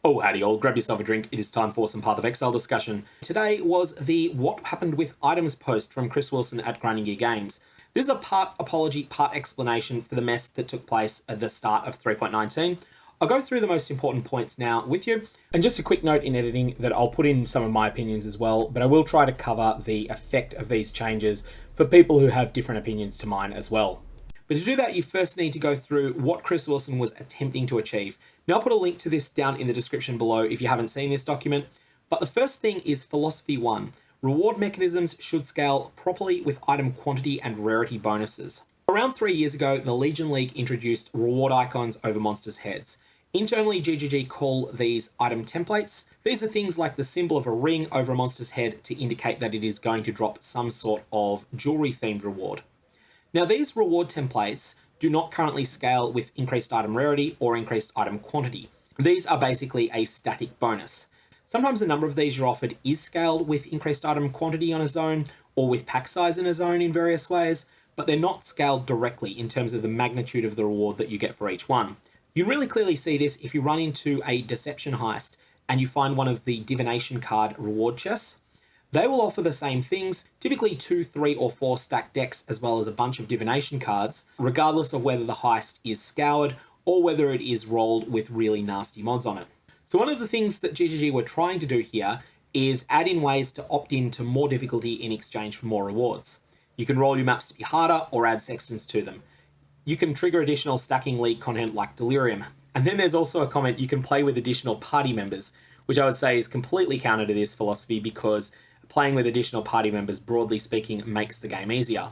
Oh, howdy all, grab yourself a drink, it is time for some PathOfExile discussion. Today was the What Happened with Items post from Chris Wilson at Grinding Gear Games. This is a part apology, part explanation for the mess that took place at the start of 3.19. I'll go through the most important points now with you, and just a quick note in editing that I'll put in some of my opinions as well, but I will try to cover the effect of these changes for people who have different opinions to mine as well. But to do that, you first need to go through what Chris Wilson was attempting to achieve. Now, I'll put a link to this down in the description below if you haven't seen this document. But the first thing is Philosophy 1. Reward mechanisms should scale properly with item quantity and rarity bonuses. Around 3 years ago, the Legion League introduced reward icons over monsters' heads. Internally, GGG call these item templates. These are things like the symbol of a ring over a monster's head to indicate that it is going to drop some sort of jewelry-themed reward. Now, these reward templates do not currently scale with increased item rarity or increased item quantity. These are basically a static bonus. Sometimes the number of these you're offered is scaled with increased item quantity on a zone or with pack size in a zone in various ways, but they're not scaled directly in terms of the magnitude of the reward that you get for each one. You can really clearly see this if you run into a deception heist and you find one of the divination card reward chests. They will offer the same things, typically 2, 3, or 4 stacked decks, as well as a bunch of divination cards, regardless of whether the heist is scoured or whether it is rolled with really nasty mods on it. So one of the things that GGG were trying to do here is add in ways to opt in to more difficulty in exchange for more rewards. You can roll your maps to be harder or add sextants to them. You can trigger additional stacking league content like Delirium. And then there's also a comment you can play with additional party members, which I would say is completely counter to this philosophy because playing with additional party members, broadly speaking, makes the game easier.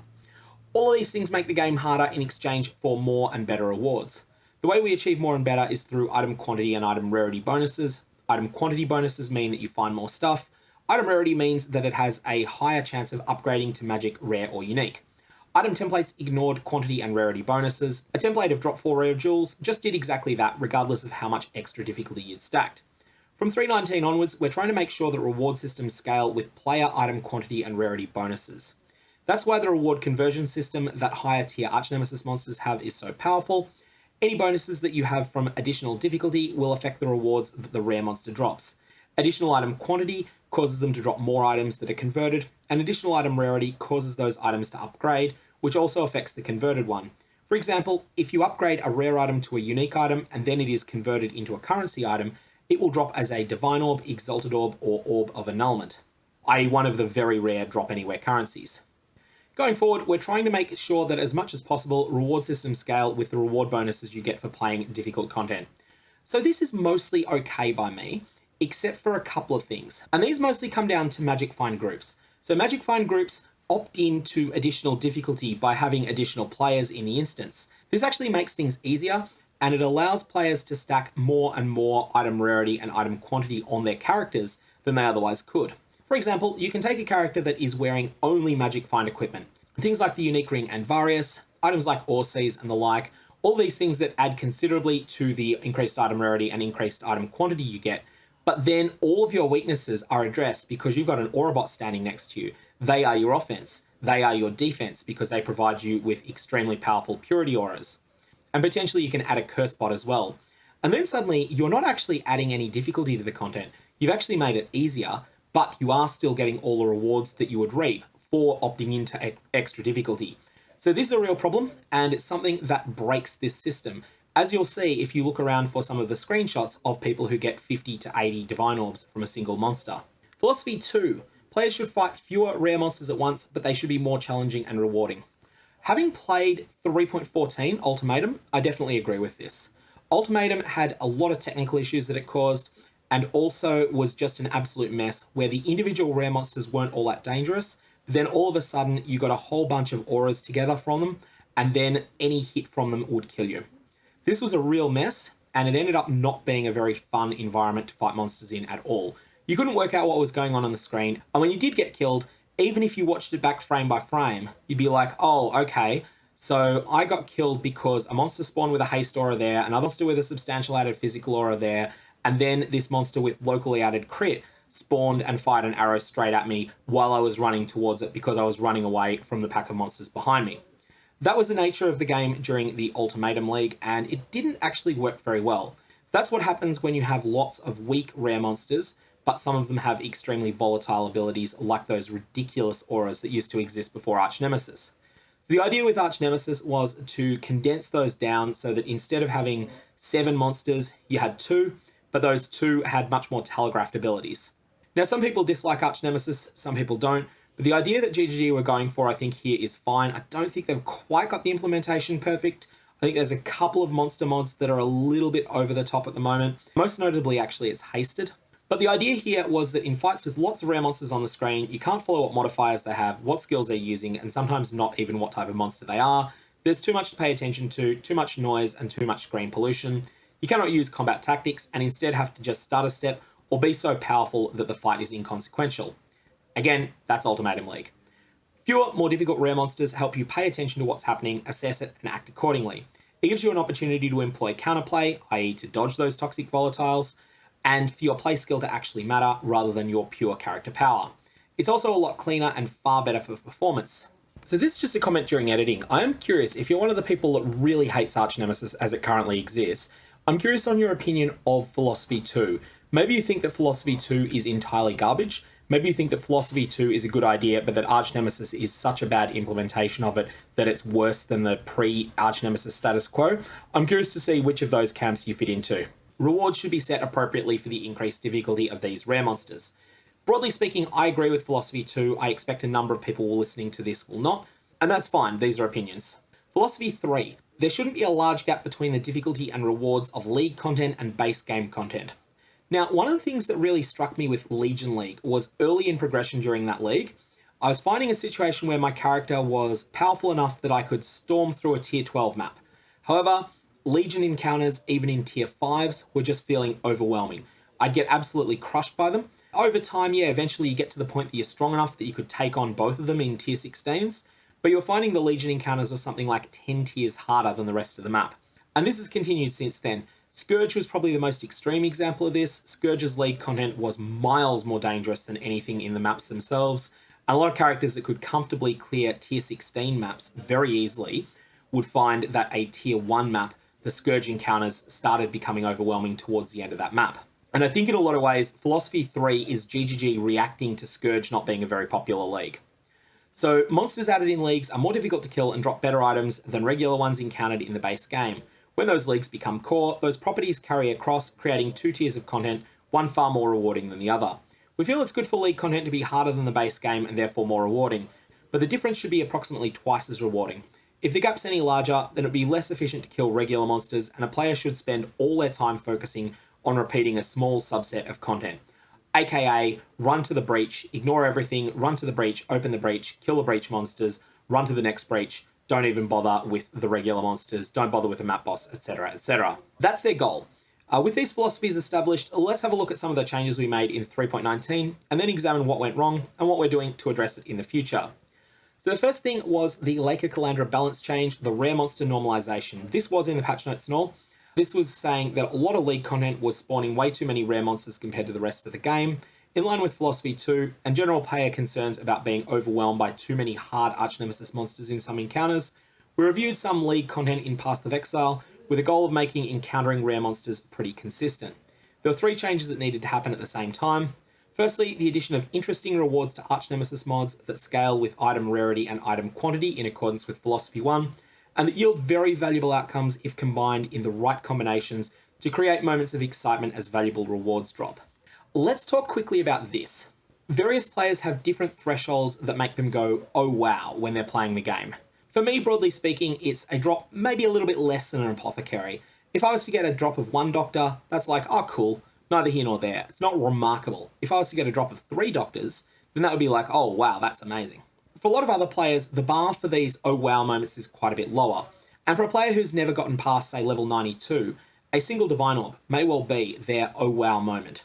All of these things make the game harder in exchange for more and better rewards. The way we achieve more and better is through item quantity and item rarity bonuses. Item quantity bonuses mean that you find more stuff. Item rarity means that it has a higher chance of upgrading to magic, rare, or unique. Item templates ignored quantity and rarity bonuses. A template of drop 4 rare jewels just did exactly that, regardless of how much extra difficulty you'd stacked. From 3.19 onwards, we're trying to make sure that reward systems scale with player item quantity and rarity bonuses. That's why the reward conversion system that higher tier Archnemesis monsters have is so powerful. Any bonuses that you have from additional difficulty will affect the rewards that the rare monster drops. Additional item quantity causes them to drop more items that are converted, and additional item rarity causes those items to upgrade, which also affects the converted one. For example, if you upgrade a rare item to a unique item and then it is converted into a currency item, it will drop as a Divine Orb, Exalted Orb, or Orb of Annulment, i.e. one of the very rare drop anywhere currencies. Going forward, we're trying to make sure that as much as possible, reward systems scale with the reward bonuses you get for playing difficult content. So this is mostly okay by me, except for a couple of things. And these mostly come down to Magic Find groups. So Magic Find groups opt into additional difficulty by having additional players in the instance. This actually makes things easier, and it allows players to stack more and more item rarity and item quantity on their characters than they otherwise could. For example, you can take a character that is wearing only Magic Find equipment. Things like the Unique Ring and Various, items like Orseas and the like, all these things that add considerably to the increased item rarity and increased item quantity you get, but then all of your weaknesses are addressed because you've got an Aura bot standing next to you. They are your offense. They are your defense because they provide you with extremely powerful purity auras. And potentially you can add a curse bot as well. And then suddenly you're not actually adding any difficulty to the content. You've actually made it easier, but you are still getting all the rewards that you would reap for opting into extra difficulty. So this is a real problem, and it's something that breaks this system. As you'll see if you look around for some of the screenshots of people who get 50 to 80 Divine Orbs from a single monster. Philosophy 2. Players should fight fewer rare monsters at once, but they should be more challenging and rewarding. Having played 3.14 Ultimatum, I definitely agree with this. Ultimatum had a lot of technical issues that it caused, and also was just an absolute mess where the individual rare monsters weren't all that dangerous, but then all of a sudden you got a whole bunch of auras together from them, and then any hit from them would kill you. This was a real mess, and it ended up not being a very fun environment to fight monsters in at all. You couldn't work out what was going on the screen, and when you did get killed, even if you watched it back frame by frame, you'd be like, oh, okay, so I got killed because a monster spawned with a haste aura there, another monster with a substantial added physical aura there, and then this monster with locally added crit spawned and fired an arrow straight at me while I was running towards it because I was running away from the pack of monsters behind me. That was the nature of the game during the Ultimatum League, and it didn't actually work very well. That's what happens when you have lots of weak rare monsters, but some of them have extremely volatile abilities like those ridiculous auras that used to exist before Archnemesis. So the idea with Archnemesis was to condense those down so that instead of having 7 monsters, you had 2, but those 2 had much more telegraphed abilities. Now, some people dislike Archnemesis, some people don't, but the idea that GGG were going for, I think, here is fine. I don't think they've quite got the implementation perfect. I think there's a couple of monster mods that are a little bit over the top at the moment. Most notably, actually, it's hasted. But the idea here was that in fights with lots of rare monsters on the screen, you can't follow what modifiers they have, what skills they're using, and sometimes not even what type of monster they are. There's too much to pay attention to, too much noise, and too much screen pollution. You cannot use combat tactics, and instead have to just start a step or be so powerful that the fight is inconsequential. Again, that's Ultimatum League. Fewer, more difficult rare monsters help you pay attention to what's happening, assess it, and act accordingly. It gives you an opportunity to employ counterplay, i.e. to dodge those toxic volatiles, and for your play skill to actually matter rather than your pure character power. It's also a lot cleaner and far better for performance. So this is just a comment during editing. I am curious, if you're one of the people that really hates Archnemesis as it currently exists, I'm curious on your opinion of Philosophy 2. Maybe you think that Philosophy 2 is entirely garbage. Maybe you think that Philosophy 2 is a good idea, but that Archnemesis is such a bad implementation of it that it's worse than the pre-Archnemesis status quo. I'm curious to see which of those camps you fit into. Rewards should be set appropriately for the increased difficulty of these rare monsters. Broadly speaking, I agree with Philosophy 2. I expect a number of people listening to this will not, and that's fine, these are opinions. Philosophy 3. There shouldn't be a large gap between the difficulty and rewards of League content and base game content. Now, one of the things that really struck me with Legion League was early in progression during that league, I was finding a situation where my character was powerful enough that I could storm through a tier 12 map. However, Legion encounters, even in tier 5s, were just feeling overwhelming. I'd get absolutely crushed by them. Over time, yeah, eventually you get to the point that you're strong enough that you could take on both of them in tier 16s, but you're finding the Legion encounters were something like 10 tiers harder than the rest of the map. And this has continued since then. Scourge was probably the most extreme example of this. Scourge's league content was miles more dangerous than anything in the maps themselves, and a lot of characters that could comfortably clear tier 16 maps very easily would find that a tier 1 map, the Scourge encounters started becoming overwhelming towards the end of that map. And I think in a lot of ways, Philosophy 3 is GGG reacting to Scourge not being a very popular league. So monsters added in leagues are more difficult to kill and drop better items than regular ones encountered in the base game. When those leagues become core, those properties carry across, creating 2 tiers of content, one far more rewarding than the other. We feel it's good for league content to be harder than the base game and therefore more rewarding, but the difference should be approximately twice as rewarding. If the gap's any larger, then it'd be less efficient to kill regular monsters, and a player should spend all their time focusing on repeating a small subset of content. AKA, run to the breach, ignore everything, run to the breach, open the breach, kill the breach monsters, run to the next breach, don't even bother with the regular monsters, don't bother with the map boss, etc, etc. That's their goal. With these philosophies established, let's have a look at some of the changes we made in 3.19, and then examine what went wrong and what we're doing to address it in the future. So the first thing was the Laker Kalandra balance change, the rare monster normalization. This was in the patch notes and all. This was saying that a lot of league content was spawning way too many rare monsters compared to the rest of the game, in line with Philosophy 2, and general player concerns about being overwhelmed by too many hard Archnemesis monsters in some encounters. We reviewed some league content in PathOfExile, with a goal of making encountering rare monsters pretty consistent. There were 3 changes that needed to happen at the same time. Firstly, the addition of interesting rewards to Archnemesis mods that scale with item rarity and item quantity in accordance with Philosophy 1, and that yield very valuable outcomes if combined in the right combinations to create moments of excitement as valuable rewards drop. Let's talk quickly about this. Various players have different thresholds that make them go, oh wow, when they're playing the game. For me, broadly speaking, it's a drop maybe a little bit less than an apothecary. If I was to get a drop of 1 doctor, that's like, oh cool, neither here nor there. It's not remarkable. If I was to get a drop of 3 doctors, then that would be like, oh wow, that's amazing. For a lot of other players, the bar for these oh wow moments is quite a bit lower. And for a player who's never gotten past, say, level 92, a single Divine Orb may well be their oh wow moment.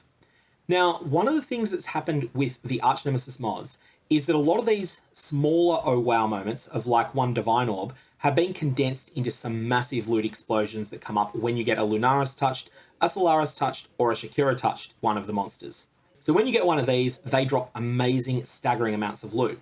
Now, one of the things that's happened with the Archnemesis mods is that a lot of these smaller oh wow moments of like 1 Divine Orb have been condensed into some massive loot explosions that come up when you get a Lunaris touched, a Solaris touched, or a Shakira touched one of the monsters. So when you get one of these, they drop amazing, staggering amounts of loot.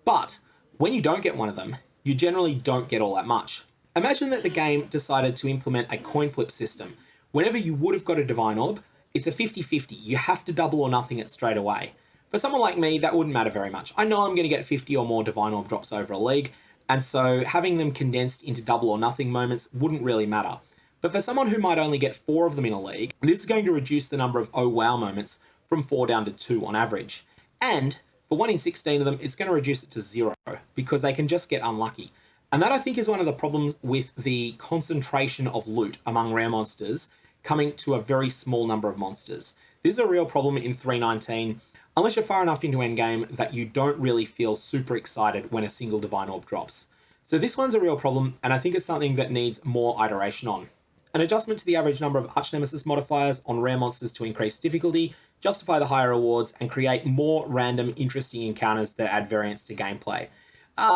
But when you don't get one of them, you generally don't get all that much. Imagine that the game decided to implement a coin flip system, Whenever you would have got a Divine Orb, it's a 50-50. You have to double or nothing it straight away. For someone like me, that wouldn't matter very much. I know I'm going to get 50 or more Divine Orb drops over a league, and so having them condensed into double or nothing moments wouldn't really matter. But for someone who might only get 4 of them in a league, this is going to reduce the number of oh wow moments from 4 down to 2 on average. And for 1 in 16 of them, it's going to reduce it to 0 because they can just get unlucky. And that, I think, is one of the problems with the concentration of loot among rare monsters coming to a very small number of monsters. This is a real problem in 3.19, unless you're far enough into endgame that you don't really feel super excited when a single Divine Orb drops. So this one's a real problem, and I think it's something that needs more iteration on. An adjustment to the average number of Archnemesis modifiers on rare monsters to increase difficulty, justify the higher rewards, and create more random, interesting encounters that add variance to gameplay.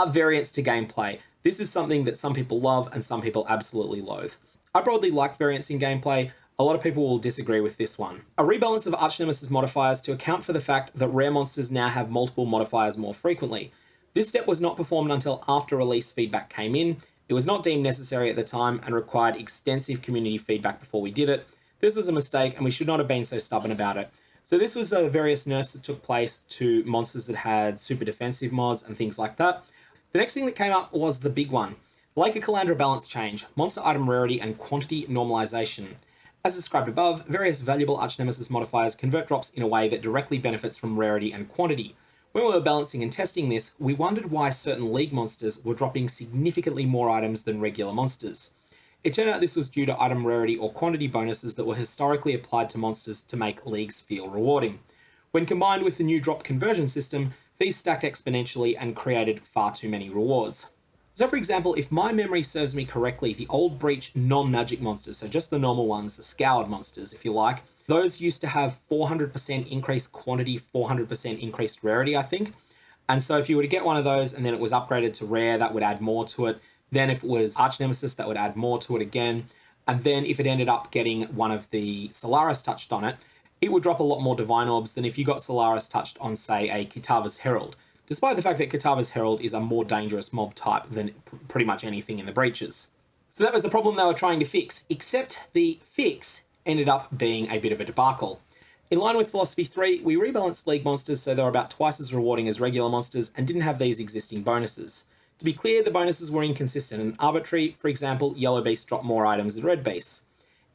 Variance to gameplay. This is something that some people love and some people absolutely loathe. I broadly like variance in gameplay. A lot of people will disagree with this one. A rebalance of Archnemesis modifiers to account for the fact that rare monsters now have multiple modifiers more frequently. This step was not performed until after release feedback came in. It was not deemed necessary at the time and required extensive community feedback before we did it. This was a mistake and we should not have been so stubborn about it. So this was various nerfs that took place to monsters that had super defensive mods and things like that. The next thing that came up was the big one. Like a Kalandra balance change, monster item rarity and quantity normalization. As described above, various valuable Archnemesis modifiers convert drops in a way that directly benefits from rarity and quantity. When we were balancing and testing this, we wondered why certain League monsters were dropping significantly more items than regular monsters. It turned out this was due to item rarity or quantity bonuses that were historically applied to monsters to make Leagues feel rewarding. When combined with the new drop conversion system, these stacked exponentially and created far too many rewards. So for example, if my memory serves me correctly, the old Breach non-magic monsters, so just the normal ones, the scoured monsters if you like, those used to have 400% increased quantity, 400% increased rarity, I think. And so if you were to get one of those and then it was upgraded to rare, that would add more to it. Then if it was Archnemesis, that would add more to it again. And then if it ended up getting one of the Solaris touched on it, it would drop a lot more Divine Orbs than if you got Solaris touched on, say, a Kitava's Herald, despite the fact that Kitava's Herald is a more dangerous mob type than pretty much anything in the Breaches. So that was the problem they were trying to fix, except the fix ended up being a bit of a debacle. In line with Philosophy 3, we rebalanced League monsters so they were about twice as rewarding as regular monsters and didn't have these existing bonuses. To be clear, the bonuses were inconsistent and arbitrary. For example, Yellow Beasts dropped more items than Red Beasts.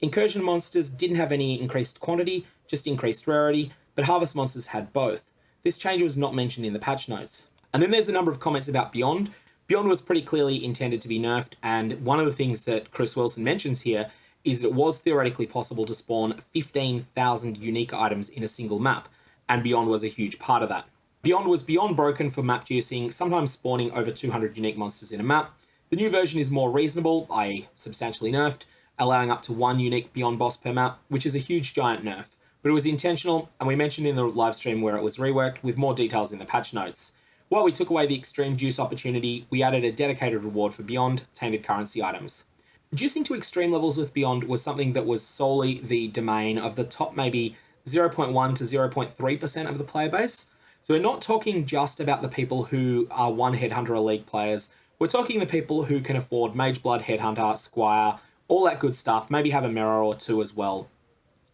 Incursion monsters didn't have any increased quantity, just increased rarity, but Harvest monsters had both. This change was not mentioned in the patch notes. And then there's a number of comments about Beyond. Beyond was pretty clearly intended to be nerfed, and one of the things that Chris Wilson mentions here is that it was theoretically possible to spawn 15,000 unique items in a single map, and Beyond was a huge part of that. Beyond was beyond broken for map juicing, sometimes spawning over 200 unique monsters in a map. The new version is more reasonable, i.e. substantially nerfed, allowing up to 1 unique Beyond boss per map, which is a huge giant nerf. But it was intentional, and we mentioned in the live stream where it was reworked with more details in the patch notes. While we took away the extreme juice opportunity, we added a dedicated reward for Beyond tainted currency items. Juicing to extreme levels with Beyond was something that was solely the domain of the top maybe 0.1 to 0.3% of the player base. So we're not talking just about the people who are one Headhunter or League players. We're talking the people who can afford Mage Blood, Headhunter, Squire, all that good stuff, maybe have a mirror or two as well.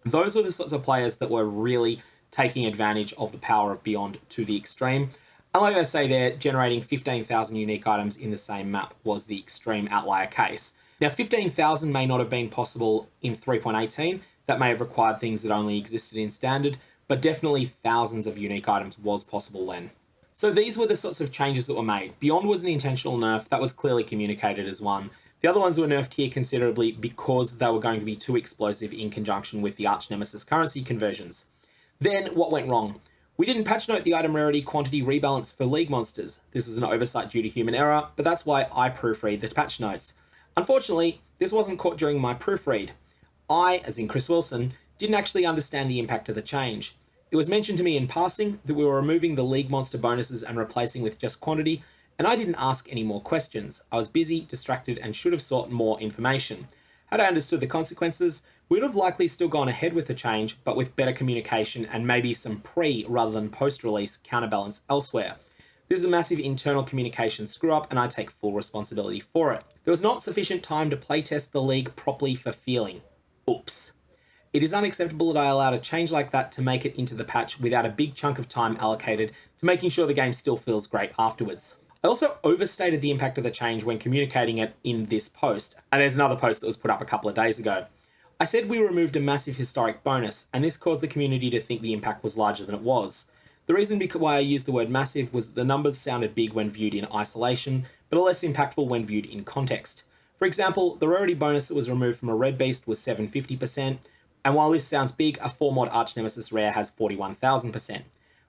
Those were the sorts of players that were really taking advantage of the power of Beyond to the extreme. And like I say there, generating 15,000 unique items in the same map was the extreme outlier case. Now 15,000 may not have been possible in 3.18, that may have required things that only existed in Standard, but definitely thousands of unique items was possible then. So these were the sorts of changes that were made. Beyond was an intentional nerf, that was clearly communicated as one. The other ones were nerfed here considerably because they were going to be too explosive in conjunction with the Archnemesis currency conversions. Then what went wrong? We didn't patch note the item rarity quantity rebalance for League monsters. This was an oversight due to human error, but that's why I proofread the patch notes. Unfortunately, this wasn't caught during my proofread. I, as in Chris Wilson, didn't actually understand the impact of the change. It was mentioned to me in passing that we were removing the League monster bonuses and replacing with just quantity, and I didn't ask any more questions. I was busy, distracted, and should have sought more information. Had I understood the consequences, we would have likely still gone ahead with the change, but with better communication and maybe some pre rather than post-release counterbalance elsewhere. This is a massive internal communication screw-up, and I take full responsibility for it. There was not sufficient time to playtest the League properly for feeling. Oops. It is unacceptable that I allowed a change like that to make it into the patch without a big chunk of time allocated to making sure the game still feels great afterwards. I also overstated the impact of the change when communicating it in this post, and there's another post that was put up a couple of days ago. I said we removed a massive historic bonus, and this caused the community to think the impact was larger than it was. The reason why I used the word massive was that the numbers sounded big when viewed in isolation, but are less impactful when viewed in context. For example, the rarity bonus that was removed from a red beast was 750%, and while this sounds big, a 4-mod Archnemesis rare has 41,000%.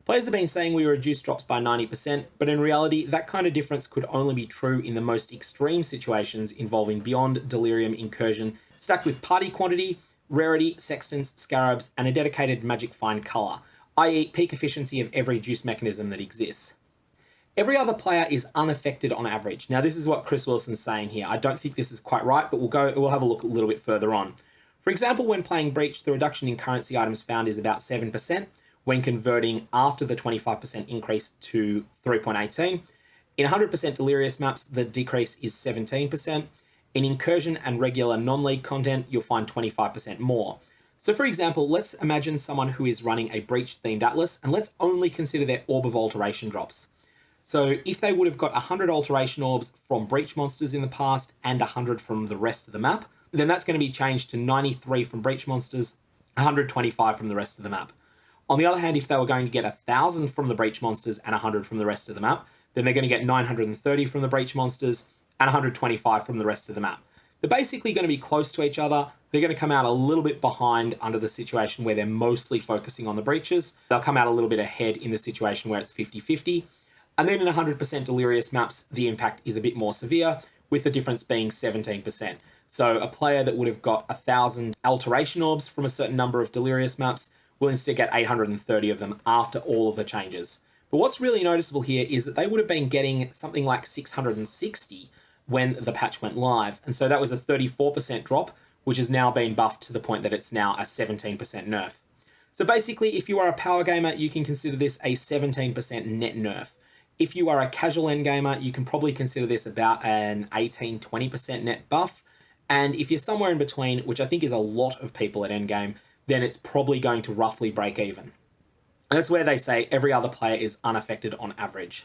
Players have been saying we reduced drops by 90%, but in reality, that kind of difference could only be true in the most extreme situations involving Beyond, Delirium, Incursion, stacked with party quantity, rarity, sextants, scarabs, and a dedicated magic find colour, i.e. peak efficiency of every juice mechanism that exists. Every other player is unaffected on average. Now, this is what Chris Wilson's saying here. I don't think this is quite right, but we'll have a look a little bit further on. For example, when playing Breach, the reduction in currency items found is about 7%, when converting after the 25% increase to 3.18. In 100% Delirious maps, the decrease is 17%. In Incursion and regular non-league content, you'll find 25% more. So for example, let's imagine someone who is running a Breach-themed Atlas, and let's only consider their Orb of Alteration drops. So if they would have got 100 Alteration Orbs from Breach monsters in the past and 100 from the rest of the map, then that's going to be changed to 93 from Breach monsters, 125 from the rest of the map. On the other hand, if they were going to get 1,000 from the Breach monsters and 100 from the rest of the map, then they're going to get 930 from the Breach monsters and 125 from the rest of the map. They're basically going to be close to each other. They're going to come out a little bit behind under the situation where they're mostly focusing on the breaches. They'll come out a little bit ahead in the situation where it's 50-50. And then in 100% Delirious maps, the impact is a bit more severe, with the difference being 17%. So a player that would have got 1,000 Alteration Orbs from a certain number of Delirious maps will instead get 830 of them after all of the changes. But what's really noticeable here is that they would have been getting something like 660 when the patch went live. And so that was a 34% drop, which has now been buffed to the point that it's now a 17% nerf. So basically, if you are a power gamer, you can consider this a 17% net nerf. If you are a casual endgamer, you can probably consider this about an 18-20% net buff. And if you're somewhere in between, which I think is a lot of people at endgame, then it's probably going to roughly break even. And that's where they say every other player is unaffected on average.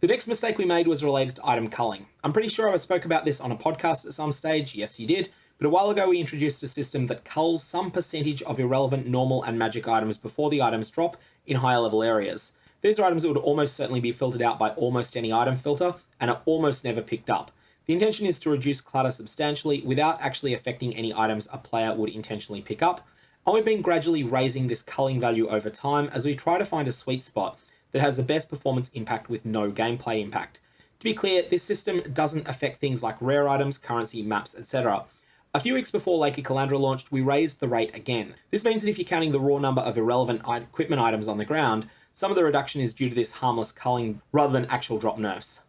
The next mistake we made was related to item culling. I'm pretty sure I spoke about this on a podcast at some stage. Yes, you did. But a while ago, we introduced a system that culls some percentage of irrelevant normal and magic items before the items drop in higher level areas. These are items that would almost certainly be filtered out by almost any item filter and are almost never picked up. The intention is to reduce clutter substantially without actually affecting any items a player would intentionally pick up. And we've been gradually raising this culling value over time as we try to find a sweet spot that has the best performance impact with no gameplay impact. To be clear, this system doesn't affect things like rare items, currency, maps, etc. A few weeks before Lake of Kalandra launched, we raised the rate again. This means that if you're counting the raw number of irrelevant equipment items on the ground, some of the reduction is due to this harmless culling rather than actual drop nerfs.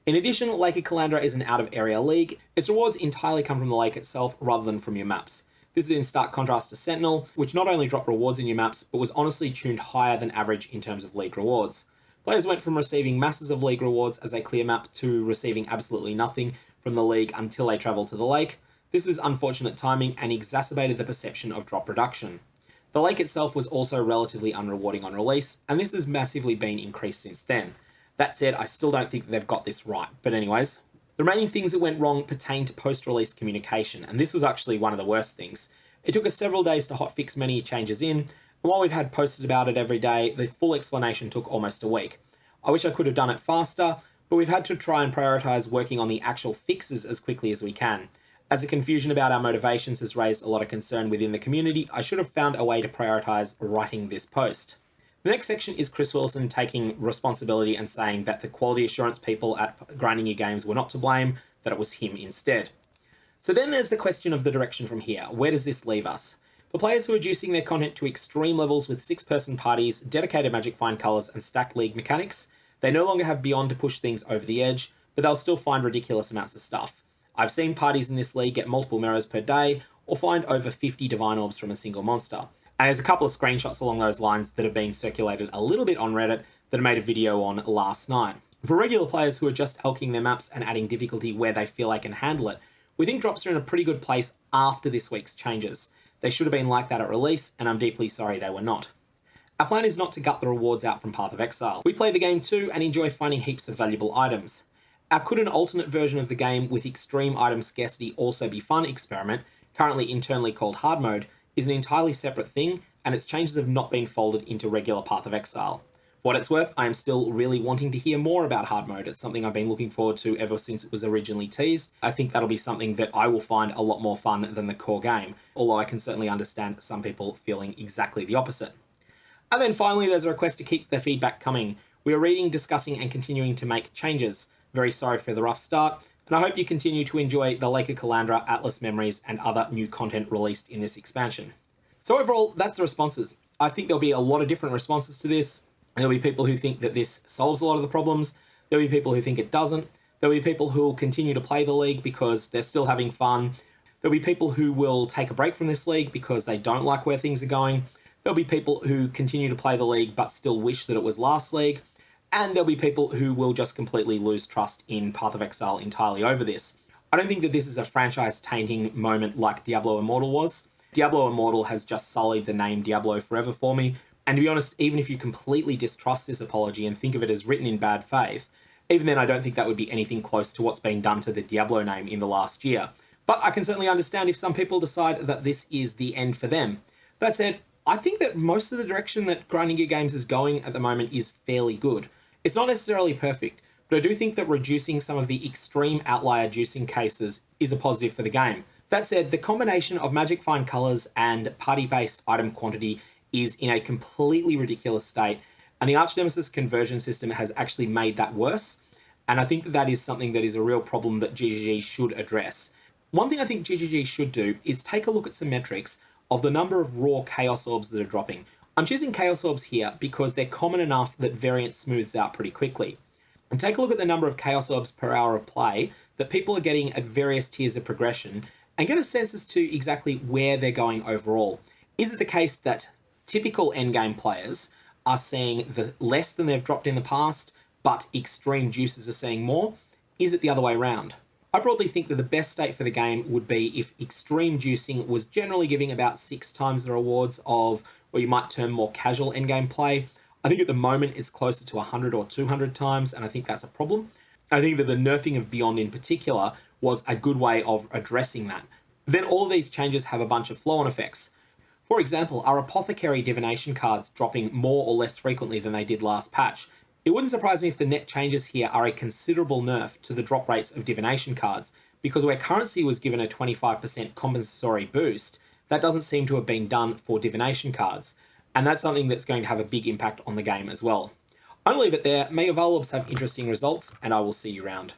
In addition, Lake of Kalandra is an out-of-area league. Its rewards entirely come from the lake itself rather than from your maps. This is in stark contrast to Sentinel, which not only dropped rewards in your maps, but was honestly tuned higher than average in terms of league rewards. Players went from receiving masses of league rewards as they clear map to receiving absolutely nothing from the league until they travel to the lake. This is unfortunate timing and exacerbated the perception of drop reduction. The lake itself was also relatively unrewarding on release, and this has massively been increased since then. That said, I still don't think they've got this right, but anyways. The remaining things that went wrong pertain to post-release communication, and this was actually one of the worst things. It took us several days to hotfix many changes in, and while we've had posted about it every day, the full explanation took almost a week. I wish I could have done it faster, but we've had to try and prioritize working on the actual fixes as quickly as we can. As the confusion about our motivations has raised a lot of concern within the community, I should have found a way to prioritize writing this post. The next section is Chris Wilson taking responsibility and saying that the quality assurance people at Grinding Your Games were not to blame, that it was him instead. So then there's the question of the direction from here. Where does this leave us? For players who are reducing their content to extreme levels with 6-person parties, dedicated magic find colours, and stacked league mechanics, they no longer have Beyond to push things over the edge, but they'll still find ridiculous amounts of stuff. I've seen parties in this league get multiple mirrors per day, or find over 50 Divine Orbs from a single monster. And there's a couple of screenshots along those lines that have been circulated a little bit on Reddit that I made a video on last night. For regular players who are just elking their maps and adding difficulty where they feel they can handle it, we think drops are in a pretty good place after this week's changes. They should have been like that at release, and I'm deeply sorry they were not. Our plan is not to gut the rewards out from Path of Exile. We play the game too and enjoy finding heaps of valuable items. Our could an alternate version of the game with extreme item scarcity also be fun experiment, currently internally called hard mode, is an entirely separate thing, and its changes have not been folded into regular Path of Exile. For what it's worth, I am still really wanting to hear more about hard mode. It's something I've been looking forward to ever since it was originally teased. I think that'll be something that I will find a lot more fun than the core game, although I can certainly understand some people feeling exactly the opposite. And then finally, there's a request to keep the feedback coming. We are reading, discussing, and continuing to make changes. Very sorry for the rough start, and I hope you continue to enjoy the Lake of Kalandra, Atlas Memories, and other new content released in this expansion. So overall, that's the responses. I think there'll be a lot of different responses to this. There'll be people who think that this solves a lot of the problems. There'll be people who think it doesn't. There'll be people who will continue to play the league because they're still having fun. There'll be people who will take a break from this league because they don't like where things are going. There'll be people who continue to play the league but still wish that it was last league. And there'll be people who will just completely lose trust in Path of Exile entirely over this. I don't think that this is a franchise-tainting moment like Diablo Immortal was. Diablo Immortal has just sullied the name Diablo forever for me. And to be honest, even if you completely distrust this apology and think of it as written in bad faith, even then I don't think that would be anything close to what's been done to the Diablo name in the last year. But I can certainly understand if some people decide that this is the end for them. That said, I think that most of the direction that Grinding Gear Games is going at the moment is fairly good. It's not necessarily perfect, but I do think that reducing some of the extreme outlier juicing cases is a positive for the game. That said, the combination of magic find colors and party-based item quantity is in a completely ridiculous state, and the Archnemesis conversion system has actually made that worse, and I think that that is something that is a real problem that GGG should address. One thing I think GGG should do is take a look at some metrics of the number of raw Chaos Orbs that are dropping. I'm choosing Chaos Orbs here because they're common enough that variance smooths out pretty quickly. And take a look at the number of Chaos Orbs per hour of play that people are getting at various tiers of progression and get a sense as to exactly where they're going overall. Is it the case that typical endgame players are seeing the less than they've dropped in the past, but extreme juicers are seeing more? Is it the other way around? I broadly think that the best state for the game would be if extreme juicing was generally giving about 6 times the rewards of what you might term more casual endgame play. I think at the moment it's closer to 100 or 200 times, and I think that's a problem. I think that the nerfing of Beyond in particular was a good way of addressing that. Then all of these changes have a bunch of flow-on effects. For example, are Apothecary Divination cards dropping more or less frequently than they did last patch? It wouldn't surprise me if the net changes here are a considerable nerf to the drop rates of divination cards, because where currency was given a 25% compensatory boost, that doesn't seem to have been done for divination cards, and that's something that's going to have a big impact on the game as well. I'm going to leave it there. May your Val Orbs have interesting results, and I will see you around.